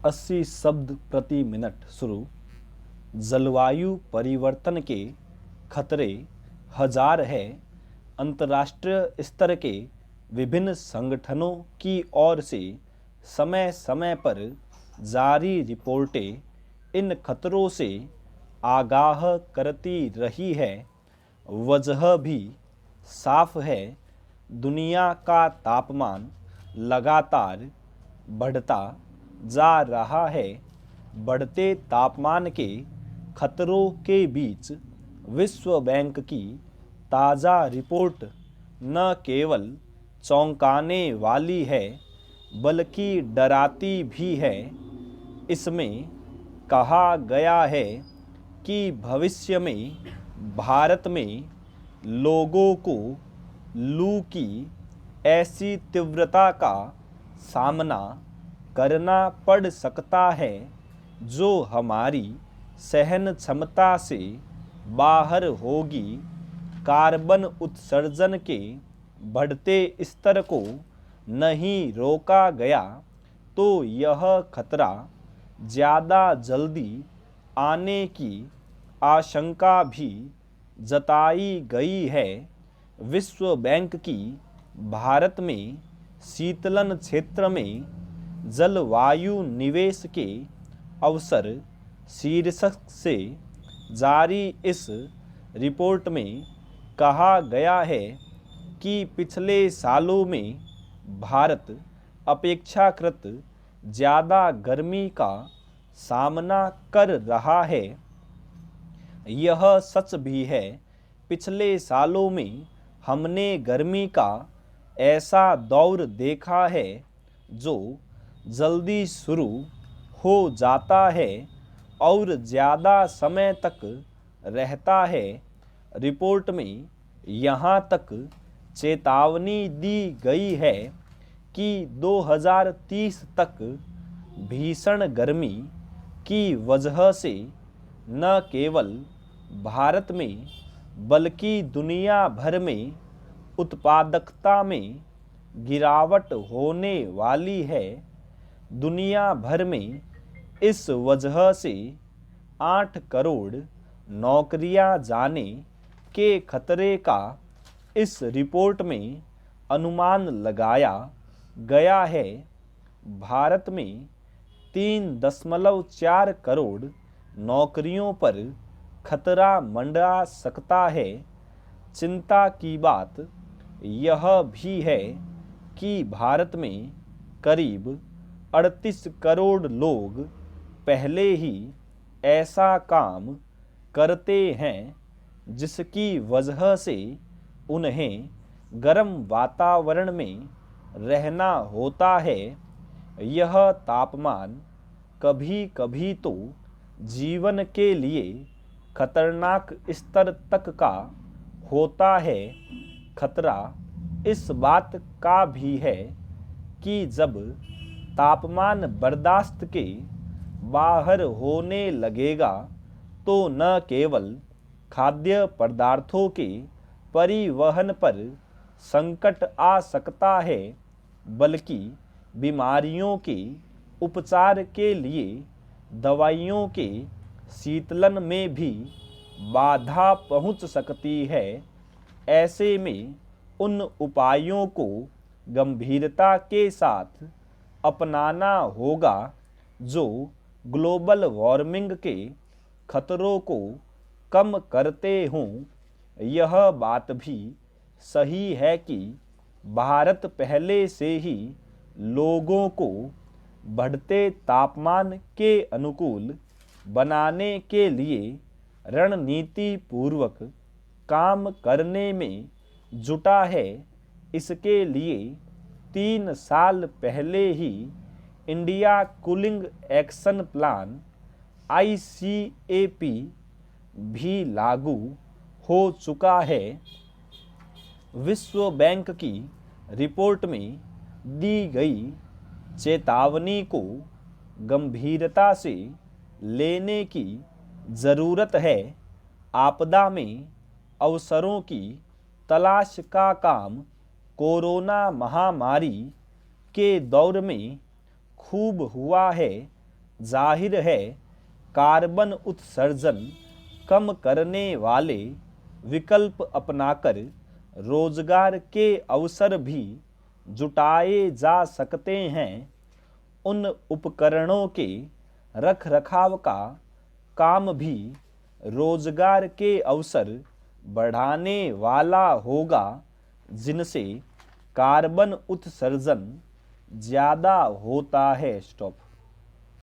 80 शब्द प्रति मिनट शुरू। जलवायु परिवर्तन के खतरे हजार है। अंतर्राष्ट्रीय स्तर के विभिन्न संगठनों की ओर से समय समय पर जारी रिपोर्टें इन खतरों से आगाह करती रही है। वजह भी साफ है, दुनिया का तापमान लगातार बढ़ता जा रहा है। बढ़ते तापमान के खतरों के बीच विश्व बैंक की ताज़ा रिपोर्ट न केवल चौंकाने वाली है बल्कि डराती भी है। इसमें कहा गया है कि भविष्य में भारत में लोगों को लू की ऐसी तीव्रता का सामना करना पड़ सकता है जो हमारी सहन क्षमता से बाहर होगी। कार्बन उत्सर्जन के बढ़ते स्तर को नहीं रोका गया तो यह खतरा ज़्यादा जल्दी आने की आशंका भी जताई गई है। विश्व बैंक की भारत में शीतलन क्षेत्र में जलवायु निवेश के अवसर शीर्षक से जारी इस रिपोर्ट में कहा गया है कि पिछले सालों में भारत अपेक्षाकृत ज़्यादा गर्मी का सामना कर रहा है। यह सच भी है, पिछले सालों में हमने गर्मी का ऐसा दौर देखा है जो जल्दी शुरू हो जाता है और ज़्यादा समय तक रहता है। रिपोर्ट में यहाँ तक चेतावनी दी गई है कि 2030 तक भीषण गर्मी की वजह से न केवल भारत में बल्कि दुनिया भर में उत्पादकता में गिरावट होने वाली है। दुनिया भर में इस वजह से 8 करोड़ नौकरियां जाने के खतरे का इस रिपोर्ट में अनुमान लगाया गया है। भारत में 3.4 करोड़ नौकरियों पर खतरा मंडरा सकता है। चिंता की बात यह भी है कि भारत में करीब 38 करोड़ लोग पहले ही ऐसा काम करते हैं जिसकी वजह से उन्हें गर्म वातावरण में रहना होता है। यह तापमान कभी कभी तो जीवन के लिए खतरनाक स्तर तक का होता है। खतरा इस बात का भी है कि जब तापमान बर्दाश्त के बाहर होने लगेगा तो न केवल खाद्य पदार्थों के परिवहन पर संकट आ सकता है बल्कि बीमारियों के उपचार के लिए दवाइयों के शीतलन में भी बाधा पहुंच सकती है। ऐसे में उन उपायों को गंभीरता के साथ अपनाना होगा जो ग्लोबल वार्मिंग के खतरों को कम करते हों। यह बात भी सही है कि भारत पहले से ही लोगों को बढ़ते तापमान के अनुकूल बनाने के लिए रणनीति पूर्वक काम करने में जुटा है। इसके लिए 3 साल पहले ही India cooling action plan ICAP भी लागू हो चुका है। विश्व बैंक की रिपोर्ट में दी गई चेतावनी को गंभीरता से लेने की ज़रूरत है। आपदा में अवसरों की तलाश का काम कोरोना महामारी के दौर में खूब हुआ है। जाहिर है कार्बन उत्सर्जन कम करने वाले विकल्प अपनाकर रोजगार के अवसर भी जुटाए जा सकते हैं। उन उपकरणों के रखरखाव का काम भी रोजगार के अवसर बढ़ाने वाला होगा, जिनसे कार्बन उत्सर्जन ज़्यादा होता है। स्टॉप।